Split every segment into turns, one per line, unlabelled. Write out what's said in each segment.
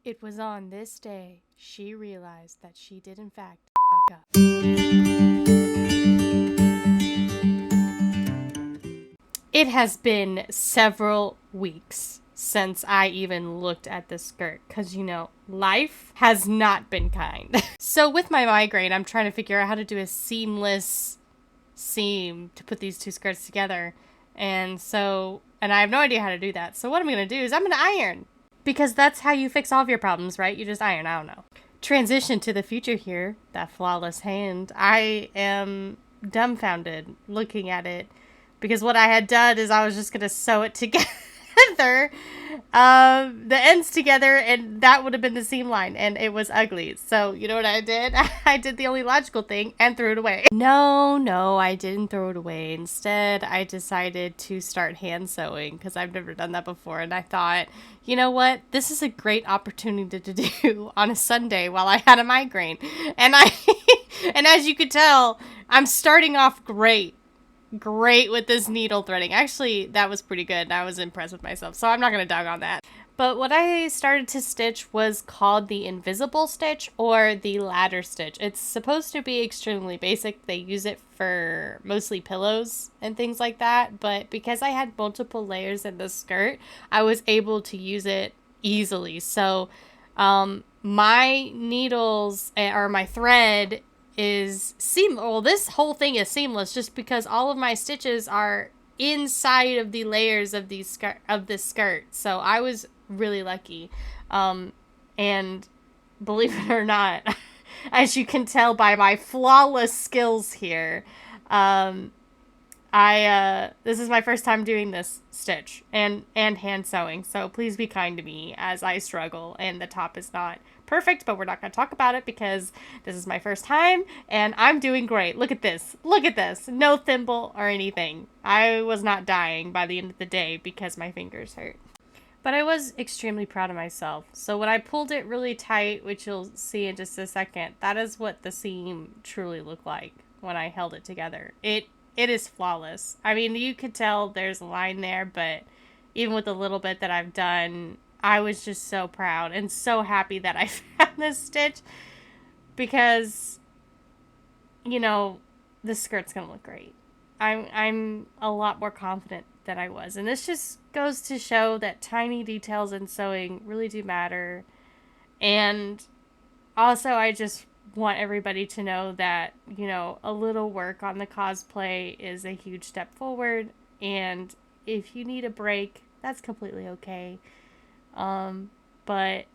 It was on this day she realized that she did in fact fuck up. It has been several weeks since I even looked at this skirt because, you know, life has not been kind. So with my migraine, I'm trying to figure out how to do a seamless seam to put these two skirts together. And I have no idea how to do that. So what I'm going to do is I'm going to iron. Because that's how you fix all of your problems, right? You just iron, I don't know. Transition to the future here, that flawless hand. I am dumbfounded looking at it. Because what I had done is I was just going to sew it together. The ends together, and that would have been the seam line, and it was ugly. So, you know what I did? I did the only logical thing and threw it away. No, I didn't throw it away. Instead, I decided to start hand sewing because I've never done that before, and I thought, you know what? This is a great opportunity to do on a Sunday while I had a migraine. And and as you could tell, I'm starting off great with this needle threading. Actually, that was pretty good. I was impressed with myself, so I'm not going to dog on that. But what I started to stitch was called the invisible stitch or the ladder stitch. It's supposed to be extremely basic. They use it for mostly pillows and things like that. But because I had multiple layers in the skirt, I was able to use it easily. So my needles or my thread is seamless. Well, this whole thing is seamless just because all of my stitches are inside of the layers of this skirt. So I was really lucky. And believe it or not, as you can tell by my flawless skills here, this is my first time doing this stitch and hand sewing, so please be kind to me as I struggle, and the top is not perfect, but we're not going to talk about it because this is my first time and I'm doing great. Look at this. No thimble or anything. I was not dying by the end of the day because my fingers hurt. But I was extremely proud of myself. So when I pulled it really tight, which you'll see in just a second, that is what the seam truly looked like when I held it together. It is flawless. I mean, you could tell there's a line there, but even with the little bit that I've done, I was just so proud and so happy that I found this stitch because, you know, the skirt's gonna look great. I'm a lot more confident than I was. And this just goes to show that tiny details in sewing really do matter. And also, I just want everybody to know that, you know, a little work on the cosplay is a huge step forward. And if you need a break, that's completely okay. But,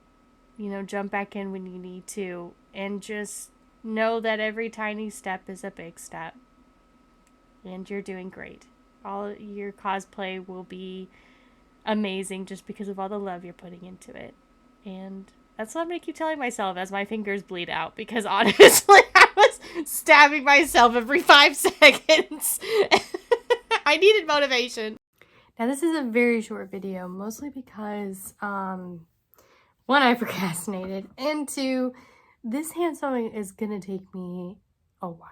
you know, jump back in when you need to. And just know that every tiny step is a big step. And you're doing great. All your cosplay will be amazing just because of all the love you're putting into it. And that's what I'm going to keep telling myself as my fingers bleed out. Because honestly, I was stabbing myself every 5 seconds. I needed motivation. Now, this is a very short video, mostly because, one, I procrastinated. And two, this hand sewing is going to take me a while.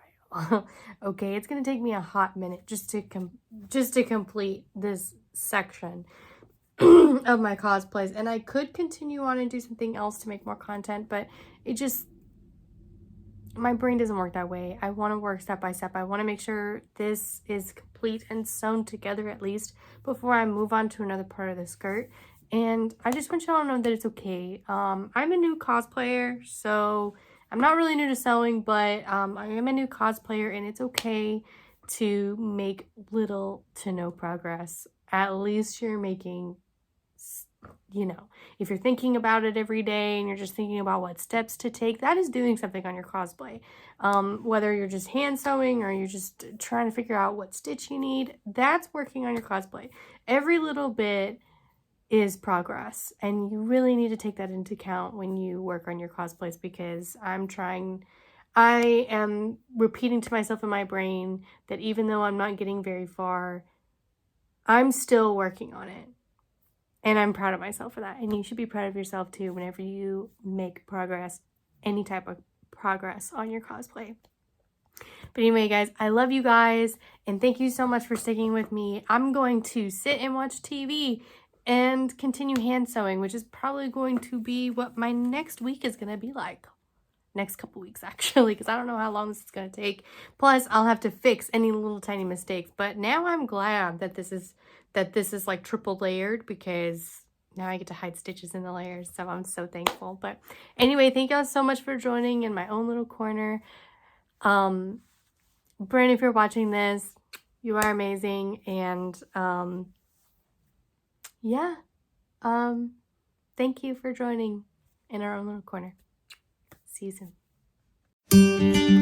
Okay, it's going to take me a hot minute just to complete this section of my cosplays, and I could continue on and do something else to make more content, but it just, my brain doesn't work that way. I want to work step by step. I want to make sure this is complete and sewn together at least before I move on to another part of the skirt. And I just want y'all to know that it's okay. I'm a new cosplayer, so I'm not really new to sewing, but I am a new cosplayer, and it's okay to make little to no progress. At least you're making, you know, if you're thinking about it every day and you're just thinking about what steps to take, that is doing something on your cosplay. Whether you're just hand sewing or you're just trying to figure out what stitch you need, that's working on your cosplay. Every little bit is progress, and you really need to take that into account when you work on your cosplays, because I am repeating to myself in my brain that even though I'm not getting very far, I'm still working on it. And I'm proud of myself for that. And you should be proud of yourself too whenever you make progress, any type of progress on your cosplay. But anyway, guys, I love you guys, and thank you so much for sticking with me. I'm going to sit and watch TV and continue hand sewing, which is probably going to be what my next week is going to be like. Next couple weeks, actually, because I don't know how long this is going to take. Plus, I'll have to fix any little tiny mistakes. But now I'm glad that this is like triple layered, because now I get to hide stitches in the layers. So I'm so thankful. But anyway, thank y'all so much for joining in my own little corner. Bryn, if you're watching this, you are amazing. And yeah, thank you for joining in our own little corner. See you soon.